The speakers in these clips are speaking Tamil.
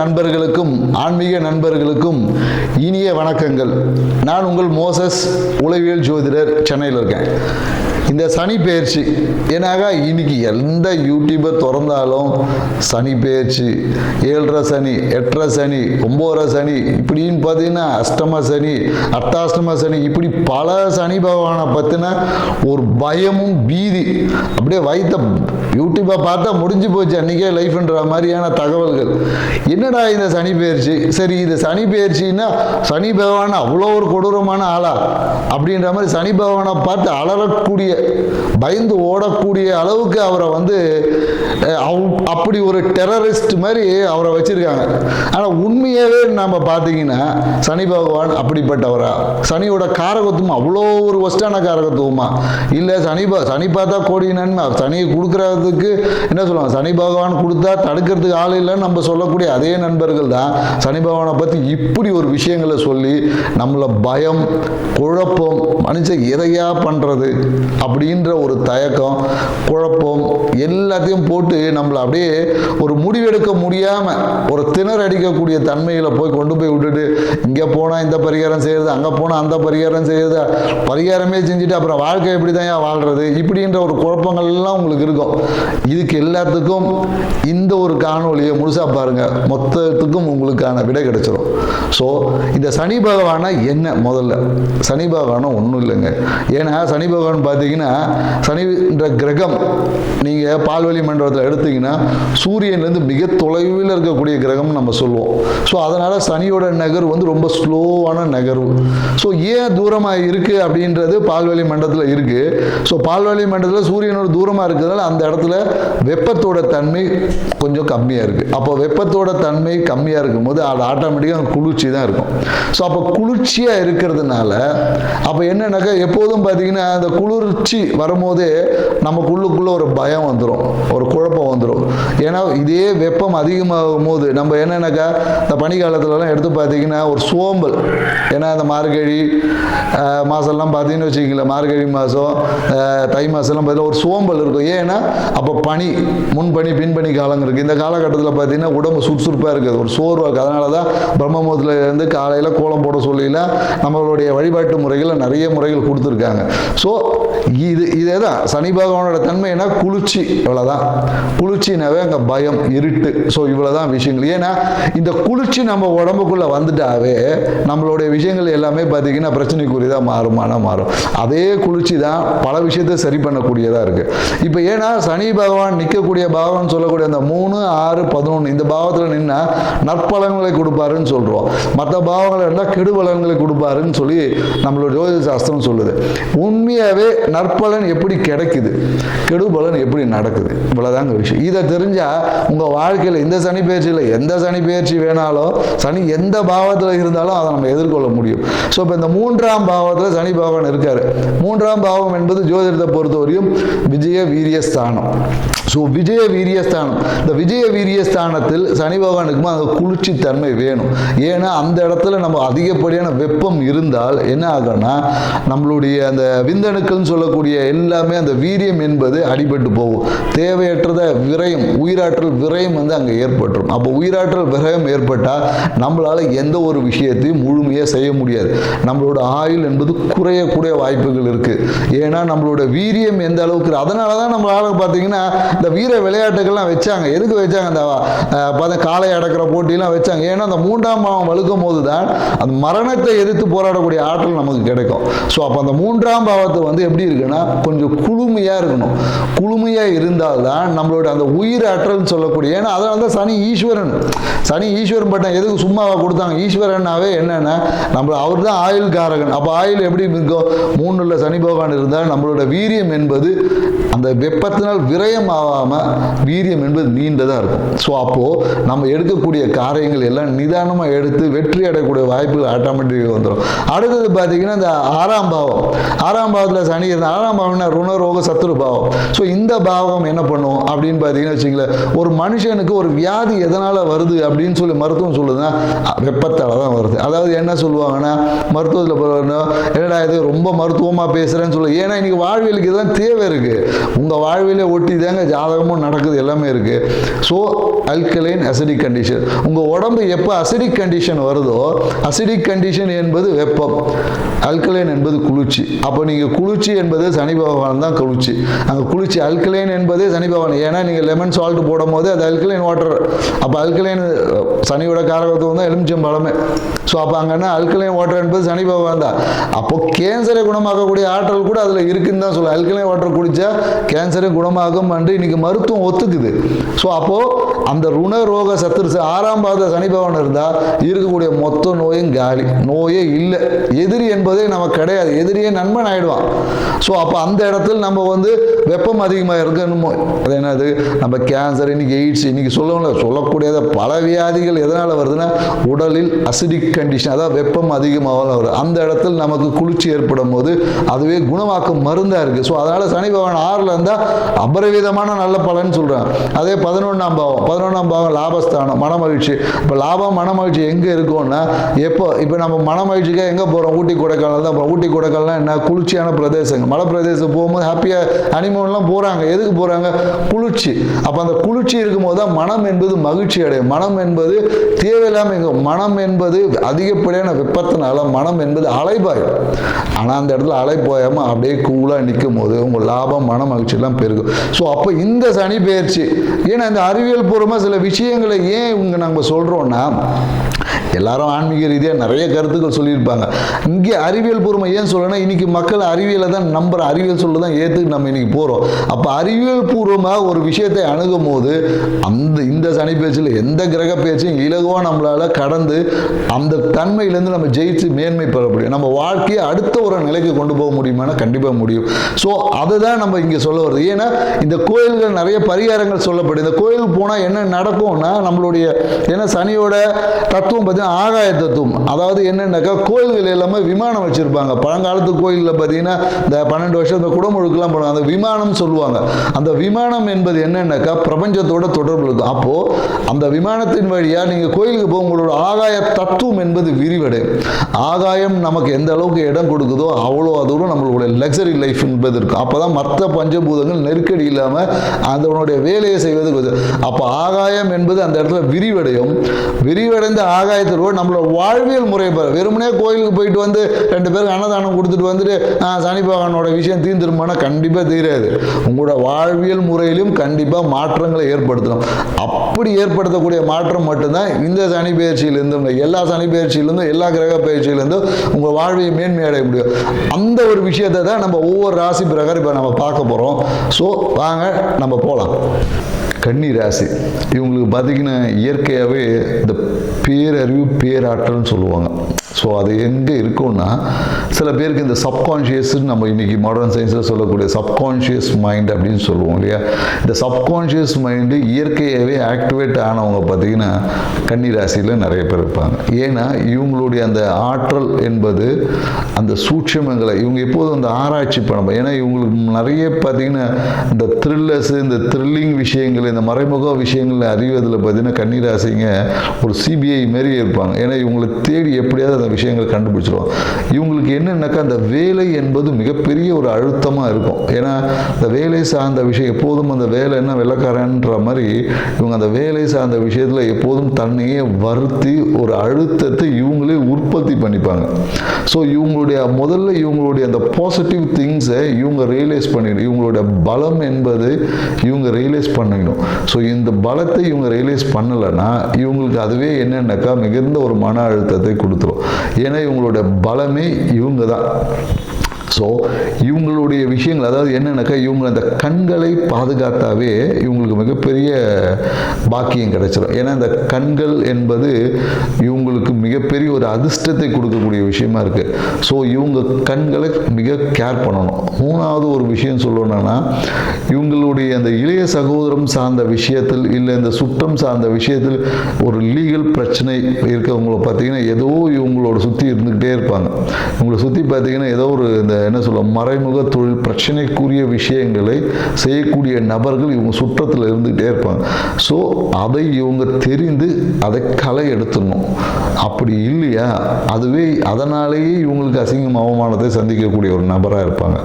நண்பர்களுக்கும் ஆன்மீக நண்பர்களுக்கும் இனிய வணக்கங்கள். நான் உங்கள் மோசஸ் உளவியல் ஜோதிடர், சென்னையில் இருக்கேன். இந்த சனி பெயர்ச்சி ஏன்னாக்கா இன்னைக்கு எந்த யூடியூபர் திறந்தாலும் சனி பெயர்ச்சி, 7.5 சனி, 8.5 சனி, 9.5 சனி, இப்படின்னு பார்த்தீங்கன்னா அஷ்டம சனி, அர்த்தாஷ்டம சனி, இப்படி பல சனி பகவானை பற்றின ஒரு பயமும் பீதி அப்படியே வைத்த யூடியூப்பை பார்த்தா முடிஞ்சு போச்சு அன்றைக்கே லைஃப்ன்ற மாதிரியான தகவல்கள். என்னடா இந்த சனி பெயர்ச்சி? சரி, இது சனி பெயர்ச்சின்னா சனி பகவான் அவ்வளோ ஒரு கொடூரமான ஆளா அப்படின்ற மாதிரி சனி பகவானை பார்த்து அலறக்கூடிய, பயந்து ஓடக்கூடிய அளவுக்கு அவரை அப்படி ஒரு டெரரிஸ்ட் மாதிரி அவரை வச்சிருக்காங்க. ஆனால் உண்மையாகவே நம்ம பார்த்தீங்கன்னா சனி பகவான் அப்படிப்பட்டவரா? சனியோட காரகத்துவம் அவ்வளோ ஒரு ஒஸ்டான காரகத்துவமா? இல்லை சனி பார்த்தா கோடி நன்மை, சனியை கொடுக்கறதுக்கு என்ன சொல்லுவாங்க, சனி பகவான் கொடுத்தா தடுக்கிறதுக்கு ஆள் இல்லைன்னு நம்ம சொல்லக்கூடிய அதே நண்பர்கள் தான் சனி பகவானை பற்றி இப்படி ஒரு விஷயங்களை சொல்லி நம்மளை பயம், குழப்பம், மனுஷன் எதையா பண்ணுறது அப்படின்ற ஒரு தயக்கம், குழப்பம் எல்லாத்தையும் போட்டு நம்மளை அப்படியே ஒரு முடிவெடுக்க முடியாமல் ஒரு திணற அடிக்கக்கூடிய தன்மையில் கொண்டு போய் விட்டுட்டு, இங்கே போனால் இந்த பரிகாரம் செய்கிறது, அங்கே போனால் அந்த பரிகாரம் செய்கிறது, பரிகாரமே செஞ்சுட்டு அப்புறம் வாழ்க்கை எப்படி தான் வாழ்கிறது, இப்படின்ற ஒரு குழப்பங்கள் எல்லாம் உங்களுக்கு இருக்கும். இதுக்கு எல்லாத்துக்கும் இந்த ஒரு காணொலியை முழுசாக பாருங்கள், மொத்தத்துக்கும் உங்களுக்கான விடை கிடைச்சிடும். ஸோ இந்த சனி பகவானா என்ன? முதல்ல சனி பகவானா ஒன்றும் இல்லைங்க. ஏன்னா சனி பகவான் பார்த்தீங்கன்னா, சனின்ற கிரகம் நீங்கள் பால்வெளி மண்டலத்தில் எடுத்தீங்கன்னா சூரியன்லேருந்து மிக தொலைவில் இருக்கக்கூடிய கிரகம் நம்ம சொல்லுவோம். ஸோ அதனால் சனியோட நகர்வு ரொம்ப ஸ்லோவான நகர்வு. ஸோ ஏன் தூரமாக இருக்குது அப்படின்றது பால்வெளி மண்டலத்தில் இருக்குது. ஸோ பால்வெளி மண்டலத்தில் சூரியனோட தூரமாக இருக்கிறதுனால அந்த இடத்துல வெப்பத்தோட தன்மை கொஞ்சம் கம்மியாக இருக்குது. அப்போ வெப்பத்தோட தன்மை கம்மியாக இருக்கும்போது அது ஆட்டோமேட்டிக்காக குளிர்ச்சி தான் இருக்கும். ஸோ அப்போ குளிர்ச்சியாக இருக்கிறதுனால அப்போ என்னன்னாக்கா எப்போதும் பார்த்தீங்கன்னா அந்த குளிர்ச்சி வரும்போதே நமக்குள்ளுக்குள்ள ஒரு பயம் வந்துடும், ஒரு குழப்பம் வந்துடும். ஏன்னா இதே வெப்பம் அதிகமாகும் போது நம்ம என்னன்னாக்கா இந்த பனிக்காலத்துலலாம் எடுத்து பார்த்தீங்கன்னா ஒரு சோம்பல், ஏன்னா இந்த மார்கழி மாதம்லாம் பார்த்தீங்கன்னு வச்சுக்கிங்களேன், மார்கழி மாதம், தை மாதம்லாம் பார்த்தீங்கன்னா ஒரு சோம்பல் இருக்கும். ஏன்னா அப்போ பனி, முன்பனி பின்பனி காலங்க இருக்குது. இந்த காலகட்டத்தில் பார்த்தீங்கன்னா உடம்பு சுறுசுறுப்பாக இருக்குது, ஒரு சோர்வாக இருக்குது. அதனால தான் பிரம்மமுகூர்த்தத்துல இருந்து காலையில் கோலம் போட சொல்லிலாம் நம்மளுடைய வழிபாட்டு முறைகளை நிறைய முறைகள் கொடுத்துருக்காங்க. ஸோ இதே தான் சனி பகவானோட தன்மை என்ன, குளிர்ச்சி, இவ்வளோதான். குளிர்ச்சினாவே அங்கே பயம், இருட்டு. ஸோ இவ்வளோதான் விஷயங்கள். ஏன்னா இந்த குளிர்ச்சி நம்ம உடம்புக்குள்ளே வந்துட்டாவே நம்மளுடைய விஷயங்கள் எல்லாமே பார்த்தீங்கன்னா பிரச்சனைக்குரியதாக மாறும். அதே குளிர்ச்சி தான் பல விஷயத்தை சரி பண்ணக்கூடியதாக இருக்குது. இப்போ ஏன்னா சனி பகவான் நிற்கக்கூடிய பாவம்னு சொல்லக்கூடிய அந்த 3, 6, 11 இந்த பாவத்தில் நின்னா நற்பலன்களை கொடுப்பாருன்னு சொல்கிறோம். மற்ற பாவங்கள் இருந்தால் கெடுபலன்களை கொடுப்பாருன்னு சொல்லி நம்மளோட ஜோதிட சாஸ்திரம் சொல்லுது. உண்மையாகவே நற்பலன் எப்படி கிடைக்குது, கெடுபலன் எப்படி நடக்குது, இவ்வளோதாங்க விஷயம். இதை தெரிஞ்சால் உங்கள் வாழ்க்கையில் இந்த சனி பெயர்ச்சியில் எந்த சனி பெயர்ச்சி வேணாலும், சனி எந்த பாவத்தில் இருந்தாலும் அதை நம்ம எதிர்கொள்ள முடியும். ஸோ இப்போ இந்த 3ஆம் பாவத்தில் சனி பகவான் இருக்காரு. 3ஆம் பாவம் என்பது ஜோதிடத்தை பொறுத்தவரையும் விஜய வீரியஸ்தானம். ஸோ விஜய வீரியஸ்தானம், இந்த விஜய வீரியஸ்தானத்தில் சனி பகவானுக்குமா அந்த குளிர்ச்சி தன்மை வேணும். ஏன்னா அந்த இடத்துல நம்ம அதிகப்படியான வெப்பம் இருந்தால் என்ன ஆகும்னா நம்மளுடைய அந்த விந்தணுக்கள்னு சொல்லக்கூடிய எல்லாமே அந்த வீரியம் என்பது அடிபட்டு போகும். தேவையற்றத விரயம், உயிராற்றல் விரயம் அங்கே ஏற்பட்டுரும். அப்போ உயிராற்றல் விரயம் ஏற்பட்டால் நம்மளால் எந்த ஒரு விஷயத்தையும் முழுமையாக செய்ய முடியாது. நம்மளோட ஆயுள் என்பது குறையக்கூடிய வாய்ப்புகள் இருக்குது. ஏன்னா நம்மளோட வீரியம் எந்த அளவுக்கு, அதனால தான் நம்மளால பார்த்தீங்கன்னா இந்த வீர விளையாட்டுகள்லாம் வச்சாங்க. எதுக்கு வச்சாங்க? அந்த காளை அடக்கிற போட்டியெல்லாம் வச்சாங்க. ஏன்னா அந்த 3ஆம் பாவம் வலுக்கும் போது தான் அந்த மரணத்தை எதிர்த்து போராடக்கூடிய ஆற்றல் நமக்கு கிடைக்கும். ஸோ அப்போ அந்த 3ஆம் பாவத்தை எப்படி இருக்குன்னா கொஞ்சம் குளுமையாக இருக்கணும். குளுமையாக இருந்தால்தான் நம்மளோட அந்த உயிர் ஆற்றல்னு சொல்லக்கூடிய, ஏன்னா அதனால தான் சனி ஈஸ்வரன் பட்டம் எதுக்கு சும்மாவா கொடுத்தாங்க? ஈஸ்வரனாவே என்னன்னா அவர் தான் ஆயுள் காரகன். அப்போ ஆயுள் எப்படி இருக்கும்? 3ல் சனி பகவான் இருந்தால் நம்மளோட வீரியம் என்பது அந்த வெப்பத்தினால் விரயம் ஆகாமல் வீரியம் என்பது நீண்டதாக இருக்கும். ஸோ அப்போது நம்ம எடுக்கக்கூடிய காரியங்கள் எல்லாம் நிதானமாக எடுத்து வெற்றி அடையக்கூடிய வாய்ப்புகள் ஆட்டோமேட்டிக்காக வந்துடும். அடுத்தது பார்த்தீங்கன்னா இந்த 6ஆம் பாவத்தில் சனி இருந்தால் ஆறாம் பாவம்னா ருணரோக சத்துரு பாவம். ஸோ இந்த பாவம் என்ன பண்ணும் அப்படின்னு பார்த்தீங்கன்னா வச்சுங்களேன், ஒரு மனுஷனுக்கு ஒரு வியாதி எதனால் வருது அப்படின்னு சொல்லி மருத்துவம் சொல்லுதுன்னா வெப்பத்தால் தான் வருது. அதாவது என்ன சொல்லுவாங்கன்னா மருத்துவத்தில் என்னடா இது ரொம்ப மருத்துவமாக பேசுகிறேன்னு சொல்லு. ஏன்னா இன்னைக்கு வாழ்வியலுக்கு இதெல்லாம் தேவை இருக்குது. உங்கள் வாழ்வியலே ஒட்டி தாங்க ஜாதகமும் நடக்குது, எல்லாமே இருக்குது. ஸோ அல்கலைன் அசிடிக் கண்டிஷன், உங்கள் உடம்பு எப்போ அசிடிக் கண்டிஷன் வருதோ, அசிடிக் கண்டிஷன் என்பது வெப்பம், அல்கலைன் என்பது குளிர்ச்சி. அப்போ நீங்கள் குளிர்ச்சி என்பது சனி பகவான் தான் குளிர்ச்சி. அங்கே குளிர்ச்சி அல்கலைன் என்பதே சனி பகவான். ஏன்னா நீங்கள் லெமன் சால்ட் போடும் போது அது அல்கலைன் வாட்டர். அப்போ அல்கலைன் சனியோட காரகத்துவம் தான் எலுமிச்சம்பழமே. ஸோ அப்போ அங்கன்னா அல்கலைன் வாட்டர் என்பது சனி பகவான் தான். அப்போ கேன்சரை குணமாக்கக்கூடிய ஆற்றல் கூட அதில் இருக்குன்னு தான் சொல்லுவோம். அல்கலைன் வாட்டர் குடித்தா கேன்சரை குணமாகும் என்று இன்னைக்கு மருத்துவம் ஒத்துக்குது. ஸோ அப்போது அந்த ருண ரோக சத்துரு ஆறாம் பாத சனி பகவான் இருந்தால் இருக்கக்கூடிய மொத்த நோயும் காலி, நோயே இல்லை. எதிரி என்பதே நமக்கு கிடையாது, எதிரியே நண்பன் ஆயிடுவான். ஸோ அப்போ அந்த இடத்துல நம்ம வந்து வெப்பம் அதிகமாக இருக்கணுமோ, அது என்னது நம்ம கேன்சர், இன்னைக்கு எய்ட்ஸ், இன்னைக்கு சொல்லக்கூடியத பல வியாதிகள் எதனால் வருதுன்னா உடலில் அசிடிக் கண்டிஷன், அதாவது வெப்பம் அதிகமாக வருது. அந்த இடத்துல நமக்கு குளிர்ச்சி ஏற்படும் போது அதுவே குணமாக்கும் மருந்தாக இருக்குது. ஸோ அதனால் சனி பகவான் 6ல் இருந்தால் அபரிவிதமான நல்ல பலன் சொல்கிறாங்க. அதே 11ஆம் பாவம், 11ஆம் பாவம் லாபஸ்தானம், மனமகிழ்ச்சி. இப்போ லாபம் மனமகிழ்ச்சி எங்கே இருக்கும்னா இப்போ நம்ம மனமகிழ்ச்சிக்காக எங்கே போகிறோம்? ஊட்டி கொடைக்கானல் தான் போகிறோம். ஊட்டி கொடைக்கானல்னா என்ன? குளிர்ச்சியான பிரதேசங்கள், மலை பிரதேசம் போகும்போது ஹாப்பியாக ஹனிமூன்லாம் போகிறாங்க. எதுக்கு போகிறாங்க? குளிர்ச்சி. அப்போ அந்த குளிர்ச்சி இருக்கும்போது தான் மனம் என்பது மகிழ்ச்சி அடையும். மனம் என்பது தேவையில்லாமல், மனம் என்பது அதிகப்படியான வெப்பத்தினால மனம் என்பது அலைபாயும். ஆனால் அந்த இடத்துல அலை போயாமல் அப்படியே கூலாக நிற்கும் போது உங்கள் லாபம் மன மகிழ்ச்சியெல்லாம் பெருகும். ஸோ அப்போ இந்த சனி பெயர்ச்சி, ஏன்னா இந்த அறிவியல் பூர்வமாக சில விஷயங்களை ஏன் இங்கே நம்ம சொல்கிறோன்னா, எல்லாரும் ஆன்மீக ரீதியாக நிறைய கருத்துக்கள் சொல்லியிருப்பாங்க. இங்கே அறிவியல் பூர்வமாக ஏன் சொல்லணும்னா, இன்னைக்கு மக்கள் அறிவியலை தான் நம்புகிறோம், அறிவியல் சொல்ல தான் ஏற்றுக்கு நம்ம இன்னைக்கு போகிறோம். அப்போ அறிவியல் பூர்வமாக ஒரு விஷயத்தை அணுகும் போது இந்த சனி பேச்சில் எந்த கிரக பேச்சையும் இலகுவாக நம்மளால் கடந்து அந்த தன்மையிலேருந்து நம்ம ஜெயிச்சு மேன்மை பெற முடியும். நம்ம வாழ்க்கையை அடுத்த ஒரு நிலைக்கு கொண்டு போக முடியுமானா கண்டிப்பாக முடியும். ஸோ அதை தான் நம்ம இங்கே சொல்ல வருது. ஏன்னா இந்த கோயில்கள் நிறைய பரிகாரங்கள் சொல்லப்படுது. இந்த கோயிலுக்கு போனால் என்ன நடக்கும்னா, நம்மளுடைய ஏன்னா சனியோட தத்துவம் பார்த்தீங்கன்னா ஆகாய தத்துவம். அதாவது என்னன்னாக்கா கோயில்கள் எல்லாமே விமானம் வச்சிருப்பாங்க. பழங்காலத்து கோயிலில் பார்த்தீங்கன்னா இந்த 12 வருஷம் இந்த குடமுழுக்கெல்லாம் போடுவாங்க, அந்த விமானம் சொல்லுவாங்க. அந்த விமானம் என்பது என்னன்னாக்கா பிரபஞ்சத்தோட தொடர்பு இருக்கும். அப்போ அந்த விமானத்தின் வழியா நீங்க கோயிலுக்கு போக உங்களோட ஆகாய தத்துவம் என்பது விரிவடையும். ஆகாயம் நமக்கு எந்த அளவுக்கு இடம் கொடுக்குதோ அவ்வளோ தூரம் நம்மளுடைய லக்ஸரி லைஃப் என்பது இருக்கும். அப்போதான் மற்ற பஞ்சபூதங்கள் நெருக்கடி இல்லாமல் அதனுடைய வேலையை செய்வது. அப்போ ஆகாயம் என்பது அந்த இடத்துல விரிவடையும். விரிவடைந்த ஆகாயத்தோடு நம்மளோட வாழ்வியல் முறை வெறுமனே கோயிலுக்கு போயிட்டு வந்து 2 பேருக்கு அன்னதானம் கொடுத்துட்டு வந்துட்டு சனி பகவானோட விஷயம் தீர்ந்துருமானா கண்டிப்பாக தீராது. உங்களோட வாழ்வியல் முறையிலும் கண்டிப்பாக மாற்றங்களை ஏற்படுத்தணும். அப்படி ஏற்படுத்தக்கூடிய மாற்றம் மட்டும்தான் இந்த சனி பயிற்சியிலிருந்தும், எல்லா சனி பயிற்சியிலிருந்தும், எல்லா கிரக பயிற்சியிலிருந்தும் உங்கள் வாழ்வை மேன்மை அடைய முடியும். அந்த ஒரு விஷயத்தை தான் நம்ம ஒவ்வொரு ராசி பிரகாரம் இப்போ நம்ம பார்க்க போகிறோம். ஸோ வாங்க நம்ம போகலாம். கன்னி ராசி இவங்களுக்கு பார்த்தீங்கன்னா இயற்கையாகவே இந்த பேரறிவு பேராற்றல்னு சொல்லுவாங்க. ஸோ அது எங்கே இருக்கும்னா, சில பேருக்கு இந்த சப்கான்ஷியஸ்ன்னு நம்ம இன்றைக்கி மாடர்ன் சயின்ஸில் சொல்லக்கூடிய சப்கான்ஷியஸ் மைண்ட் அப்படின்னு சொல்லுவோம் இல்லையா. இந்த சப்கான்ஷியஸ் மைண்டு இயற்கையாகவே ஆக்டிவேட் ஆனவங்க பார்த்திங்கன்னா கன்னி ராசியில் நிறைய பேர் இருப்பாங்க. ஏன்னா இவங்களுடைய அந்த ஆற்றல் என்பது அந்த சூட்சமங்களை இவங்க எப்போதும் அந்த ஆராய்ச்சி பண்ணணும். ஏன்னா இவங்களுக்கு நிறைய பார்த்திங்கன்னா இந்த த்ரில்லர்ஸு, இந்த த்ரில்லிங் விஷயங்கள், இந்த மறைமுக விஷயங்களை அறிவதில் பார்த்திங்கன்னா கன்னி ராசிங்க ஒரு சிபிஐ மாரி இருப்பாங்க. ஏன்னா இவங்களை தேடி எப்படியாவது அந்த விஷயங்களை கண்டுபிடிச்சிருவோம். இவங்களுக்கு என்னன்னாக்கா அந்த வேலை என்பது மிகப்பெரிய ஒரு அழுத்தமாக இருக்கும். ஏன்னா இந்த வேலை சார்ந்த விஷயம் எப்போதும் அந்த வேலை என்ன வெள்ளக்காரன்ற மாதிரி இவங்க அந்த வேலை சார்ந்த விஷயத்தில் எப்போதும் தன்னையே வருத்தி ஒரு அழுத்தத்தை இவங்களே உற்பத்தி பண்ணிப்பாங்க. ஸோ இவங்களுடைய முதல்ல இவங்களுடைய அந்த பாசிட்டிவ் திங்ஸை இவங்க ரியலைஸ் பண்ணிடணும். இவங்களுடைய பலம் என்பது இவங்க ரியலைஸ் பண்ணிக்கணும். ஸோ இந்த பலத்தை இவங்க ரியலைஸ் பண்ணலைன்னா இவங்களுக்கு அதுவே என்னன்னாக்கா மிகுந்த ஒரு மன அழுத்தத்தை கொடுத்துரும். ஏன்னா இவங்களோட பலமே இவங்க தான். ஸோ இவங்களுடைய விஷயங்கள் அதாவது என்னன்னாக்கா இவங்க அந்த கண்களை பாதுகாத்தாவே இவங்களுக்கு மிகப்பெரிய பாக்கியம் கிடைச்சிடும். ஏன்னா இந்த கண்கள் என்பது இவங்களுக்கு மிகப்பெரிய ஒரு அதிர்ஷ்டத்தை கொடுக்கக்கூடிய விஷயமா இருக்குது. ஸோ இவங்க கண்களை மிக கேர் பண்ணணும். 3வது ஒரு விஷயம் சொல்லணும்னா, இவங்களுடைய அந்த இளைய சகோதரம் சார்ந்த விஷயத்தில் இல்லை இந்த சுற்றம் சார்ந்த விஷயத்தில் ஒரு லீகல் பிரச்சனை இருக்கவங்களை பார்த்தீங்கன்னா ஏதோ இவங்களோட சுற்றி இருந்துக்கிட்டே இருப்பாங்க. இவங்களை சுற்றி பார்த்தீங்கன்னா ஏதோ ஒரு இந்த என்ன சொல்ல மறைமுக தொழில் பிரச்சனைக்குரிய விஷயங்களை செய்யக்கூடிய நபர்கள் இவங்க சுற்றத்தில் இருந்துகிட்டே இருப்பாங்க. ஸோ அதை இவங்க தெரிந்து அதை களை எடுத்துடணும். அப்படி இல்லையா அதுவே அதனாலேயே இவங்களுக்கு அசிங்கம் அவமானத்தை சந்திக்கக்கூடிய ஒரு நபராக இருப்பாங்க.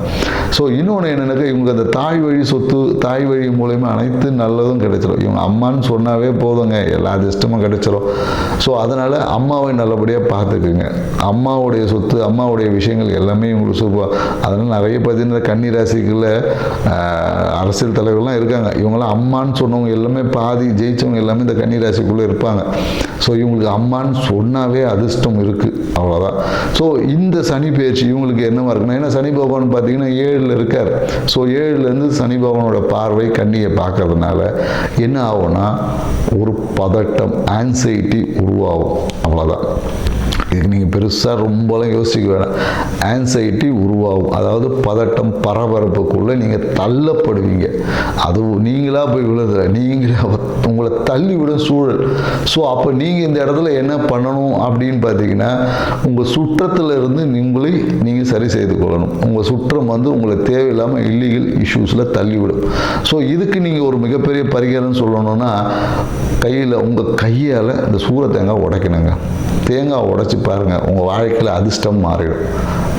ஸோ இன்னொன்று என்னென்னாக்கா இவங்க அந்த தாய் வழி சொத்து தாய் வழி மூலயமா அனைத்து நல்லதும் கிடைச்சிடும். இவங்க அம்மான்னு சொன்னாவே போதுங்க எல்லா அதிர்ஷ்டமும் கிடைச்சிடும். ஸோ அதனால் அம்மாவை நல்லபடியாக பார்த்துக்குங்க. அம்மாவுடைய சொத்து அம்மாவுடைய விஷயங்கள் எல்லாமே இவங்களுக்கு சூப்பர். அதனால் நிறைய பார்த்தீங்கன்னா கன்னி ராசிக்குள்ள அரசியல் தலைவர்கள்லாம் இருக்காங்க. இவங்களாம் அம்மான்னு சொன்னவங்க எல்லாமே பாதி ஜெயிச்சவங்க எல்லாமே இந்த கன்னி ராசிக்குள்ளே இருப்பாங்க. ஸோ இவங்களுக்கு அம்மான்னு சொன்னாவே அதிர்ஷ்டம் இருக்குது, அவ்வளோதான். ஸோ இந்த சனி பயிற்சி இவங்களுக்கு என்னவா இருக்குன்னா, ஏன்னா சனி பகவான் பார்த்தீங்கன்னா 7ல் இருக்கார். ஸோ 7லேருந்து சனி பகவானோட பார்வை கன்னியை பார்க்கறதுனால என்ன ஆகும்னா ஒரு பதட்டம் ஆன்சைட்டி உருவாகும், அவ்வளோதான். இதுக்கு நீங்கள் பெருசாக ரொம்பலாம் யோசிக்க வேணாம். ஆன்சைட்டி உருவாகும், அதாவது பதட்டம் பரபரப்புக்குள்ளே நீங்கள் தள்ளப்படுவீங்க. அது நீங்களாக போய் விழுதுல நீங்களே உங்களை தள்ளிவிடும் சூழல். ஸோ அப்போ நீங்கள் இந்த இடத்துல என்ன பண்ணணும் அப்படின்னு பார்த்தீங்கன்னா உங்கள் சுற்றத்தில் இருந்து உங்களை நீங்கள் சரி செய்து கொள்ளணும். உங்கள் சுற்றம் உங்களை தேவையில்லாமல் இல்லீகல் இஷ்யூஸில் தள்ளிவிடும். ஸோ இதுக்கு நீங்கள் ஒரு மிகப்பெரிய பரிகாரம் சொல்லணும்னா உங்கள் கையால் இந்த சூர தேங்காய் உடைக்கணுங்க. தேங்காய் உடைச்சி பாருங்கள், உங்கள் வாழ்க்கையில் அதிர்ஷ்டம் மாறிடும்.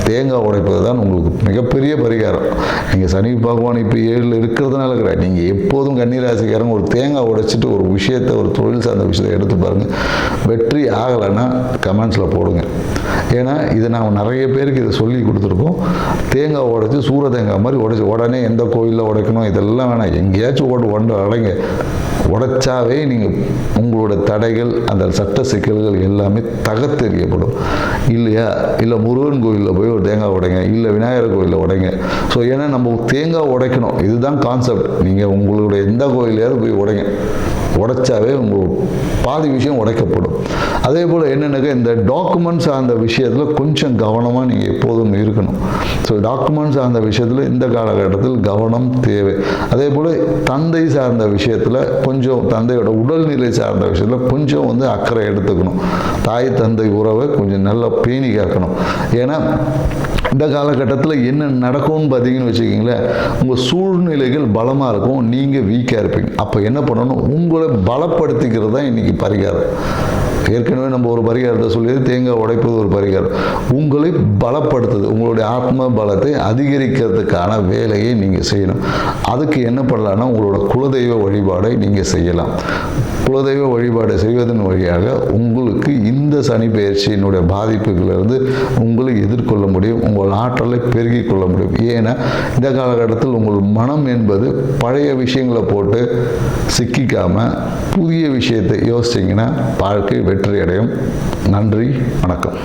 தேங்காய் உடைப்பது தான் உங்களுக்கு மிகப்பெரிய பரிகாரம். நீங்கள் சனி பகவான் இப்போ 7ல் இருக்கிறதுனால கிடையாது. நீங்கள் எப்போதும் கன்னிராசிக்காரங்க ஒரு தேங்காய் உடைச்சிட்டு ஒரு விஷயத்தை ஒரு தொழில் சார்ந்த விஷயத்தை எடுத்து பாருங்கள். வெற்றி ஆகலைன்னா கமெண்ட்ஸில் போடுங்க. ஏன்னா இது நான் நிறைய பேருக்கு இதை சொல்லி கொடுத்துருக்கோம். தேங்காய் உடைச்சி சூர தேங்காய் மாதிரி உடைச்சி உடனே எந்த கோயிலில் உடைக்கணும் இதெல்லாம் வேணாம். எங்கேயாச்சும் ஒன்று அடைங்க. உடைச்சாவே நீங்கள் உங்களோட தடைகள் அந்த சட்ட சிக்கல்கள் எல்லாமே தகர்த்தெறியப்படும். இல்லையா? இல்லை முருகன் கோயிலில் போய் ஒரு தேங்காய் உடைங்க, இல்லை விநாயகர் கோயிலில் உடைங்க. ஸோ ஏன்னா நம்ம தேங்காய் உடைக்கணும், இதுதான் கான்செப்ட். நீங்கள் உங்களுடைய எந்த கோயிலையாவது போய் உடைங்க. உடைச்சாவே உங்கள் பாதி விஷயம் உடைக்கப்படும். அதே போல் என்னென்னாக்கா இந்த டாக்குமெண்ட்ஸ் சார்ந்த விஷயத்தில் கொஞ்சம் கவனமாக நீங்கள் எப்போதும் இருக்கணும். ஸோ டாக்குமெண்ட்ஸ் சார்ந்த விஷயத்தில் இந்த காலகட்டத்தில் கவனம் தேவை. அதே போல் தந்தை சார்ந்த விஷயத்தில் கொஞ்சம் தந்தையோட உடல்நிலை சார்ந்த விஷயத்தில் கொஞ்சம் அக்கறை எடுத்துக்கணும். தாய் தந்தை உறவை கொஞ்சம் நல்லா பேணி காக்கணும். ஏன்னா இந்த காலகட்டத்தில் என்ன நடக்கும்னு பார்த்தீங்கன்னு வச்சுக்கிங்களேன், உங்கள் சூழ்நிலைகள் பலமாக இருக்கும், நீங்கள் வீக்காக இருப்பீங்க. அப்போ என்ன பண்ணணும், உங்களை பலப்படுத்திக்கிறது தான் இன்றைக்கி பரிகாரம். ஏற்கனவே நம்ம ஒரு பரிகாரத்தை சொல்லியது தேங்காய் உடைப்பது ஒரு பரிகாரம். உங்களை பலப்படுத்துது, உங்களுடைய ஆத்ம பலத்தை அதிகரிக்கிறதுக்கான வேலையை நீங்கள் செய்யணும். அதுக்கு என்ன பண்ணலான்னா உங்களோட குலதெய்வ வழிபாடை நீங்கள் செய்யலாம். குலதெய்வ வழிபாடு செய்வதன் வழியாக உங்களுக்கு இந்த சனி பயிற்சியினுடைய பாதிப்புகளிலிருந்து உங்களை எதிர்கொள்ள முடியும். உங்கள் ஆற்றலை பெருக்கிக் கொள்ள முடியும். ஏன்னா இந்த காலகட்டத்தில் உங்கள் மனம் என்பது பழைய விஷயங்களை போட்டு சிக்கிக்காமல் புதிய விஷயத்தை யோசிச்சிங்கன்னா வாழ்க்கை வெற்றி அடையும். நன்றி, வணக்கம்.